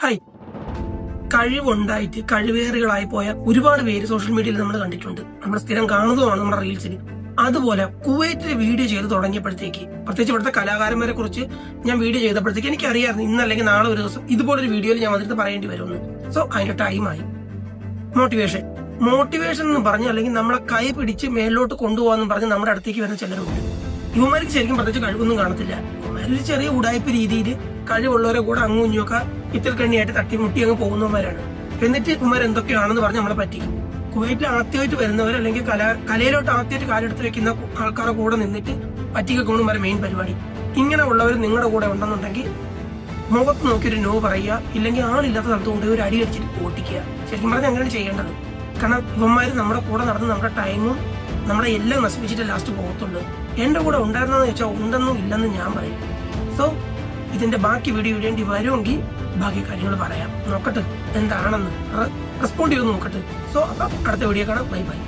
Hi, കഴിവുണ്ടായിട്ട് കഴിവേറികളായി പോയ ഒരുപാട് പേര് സോഷ്യൽ മീഡിയയിൽ നമ്മൾ കണ്ടിട്ടുണ്ട്. നമ്മൾ സ്ഥിരം കാണുന്നതുമാണ് നമ്മുടെ റീൽസിൽ. അതുപോലെ കുവൈറ്റിൽ വീഡിയോ ചെയ്ത് തുടങ്ങിയപ്പോഴത്തേക്ക്, പ്രത്യേകിച്ച് ഇവിടുത്തെ കലാകാരന്മാരെ കുറിച്ച് ഞാൻ വീഡിയോ ചെയ്തപ്പോഴത്തേക്ക് എനിക്കറിയായിരുന്നു ഇന്നല്ലെങ്കിൽ നാളെ ഒരു ദിവസം ഇതുപോലൊരു വീഡിയോയിൽ ഞാൻ വന്നിട്ട് പറയേണ്ടി വരുമെന്ന്. സോ അതിന്റെ ടൈമായി. മോട്ടിവേഷൻ എന്ന് പറഞ്ഞാൽ, അല്ലെങ്കിൽ നമ്മളെ കൈ പിടിച്ച് മേലോട്ട് കൊണ്ടുപോകാന്ന് പറഞ്ഞ് നമ്മുടെ അടുത്തേക്ക് വരുന്ന ചിലരുണ്ട്. ഇവന്മാർക്ക് ശരിക്കും പ്രത്യേകിച്ച് കഴിവൊന്നും കാണത്തില്ല. ഇവന്മാരൊരു ചെറിയ ഉടായ്പ രീതിയിൽ കഴിവുള്ളവരെ കൂടെ അങ്ങും ഇഞ്ഞൊക്കെ ഇത്തിരി കണ്ണിയായിട്ട് തട്ടിമുട്ടി അങ്ങ് പോകുന്നവന്മാരാണ്. എന്നിട്ട് ഇവന്മാർ എന്തൊക്കെയാണെന്ന് പറഞ്ഞ് നമ്മളെ പറ്റിക്കും. കുവൈറ്റിൽ ആദ്യമായിട്ട് വരുന്നവർ, അല്ലെങ്കിൽ കലയിലോട്ട് ആദ്യമായിട്ട് കാലെടുത്ത് വെക്കുന്ന ആൾക്കാരുടെ കൂടെ നിന്നിട്ട് പറ്റിക്കൊണ്ടുമാരെ മെയിൻ പരിപാടി. ഇങ്ങനെ ഉള്ളവർ നിങ്ങളുടെ കൂടെ ഉണ്ടെന്നുണ്ടെങ്കിൽ മുഖത്ത് നോക്കിയൊരു നോ പറയുക, ഇല്ലെങ്കിൽ ആളില്ലാത്ത സ്ഥലത്ത് കൊണ്ട് ഒരു അടി അടിച്ചിട്ട് ഓട്ടിക്കുക. ശരിക്കും പറഞ്ഞാൽ അങ്ങനെയാണ് ചെയ്യേണ്ടത്. കാരണം ഇവന്മാർ നമ്മുടെ കൂടെ നടന്ന് നമ്മുടെ ടൈമും നമ്മുടെ എല്ലാം നശിപ്പിച്ചിട്ട് ലാസ്റ്റ് പോകത്തുള്ളൂ. എന്റെ കൂടെ ഉണ്ടായിരുന്നെന്ന് വെച്ചാൽ ഉണ്ടെന്നും ഇല്ലെന്ന് ഞാൻ പറയും. സോ ഇതിന്റെ ബാക്കി വീഡിയോ ഇടേണ്ടി വരുമെങ്കിൽ ബാക്കി കാര്യങ്ങൾ പറയാം. നോക്കട്ടെ എന്താണെന്ന്, റെസ്പോണ്ട് ചെയ്ത് നോക്കട്ടെ. സോ അടുത്ത വീഡിയോ കാണാം. Bye bye.